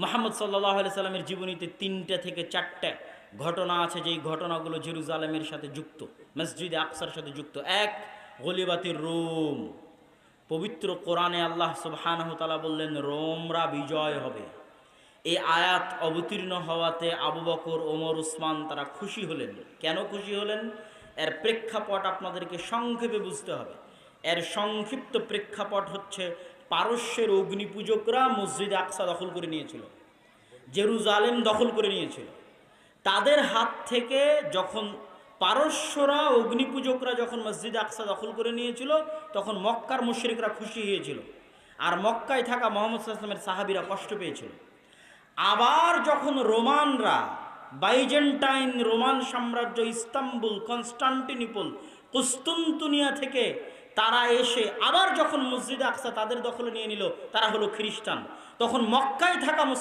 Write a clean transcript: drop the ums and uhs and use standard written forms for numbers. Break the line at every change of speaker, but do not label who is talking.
মুহাম্মদ সাল্লাল্লাহু আলাইহি সাল্লামের জীবনীতে 3টা থেকে 4টা ঘটনা আছে, যেই ঘটনাগুলো জেরুজালেমের সাথে যুক্ত, মসজিদে আকসার সাথে যুক্ত। এক, গলিবাতির রোম। পবিত্র কোরআনে আল্লাহ সুবহানাহু তাআলা বললেন রোমরা বিজয় হবে। এই আয়াত অবতীর্ণ হওয়াতে আবু বকর, ওমর, উসমান তারা খুশি হলেন। কেন খুশি হলেন? এর প্রেক্ষাপট আপনাদেরকে সংক্ষেপে বুঝতে হবে। এর সংক্ষিপ্ত প্রেক্ষাপট হচ্ছে, পারস্যের অগ্নিপূজকরা মসজিদে আকসা দখল করে নিয়েছিল, জেরুজালেম দখল করে নিয়েছিল। তাদের হাত থেকে যখন পারস্যরা, অগ্নিপূজকরা যখন মসজিদে আকসা দখল করে নিয়েছিল, তখন মক্কার মুশরিকরা খুশি হয়েছিল, আর মক্কায় থাকা মুহাম্মদ সাল্লাল্লাহু আলাইহি ওয়াসাল্লামের সাহাবীরা কষ্ট পেয়েছিল। আবার যখন রোমানরা, বাইজেন্টাইন রোমান সাম্রাজ্য, ইস্তাম্বুল, কনস্টান্টিনোপল, কুস্তুনতুনিয়া থেকে তারা এসে আবার যখন মসজিদে আকসা তাদের দখলে নিয়ে নিল, তারা হলো খ্রিস্টান, তখন মক্কায় থাকা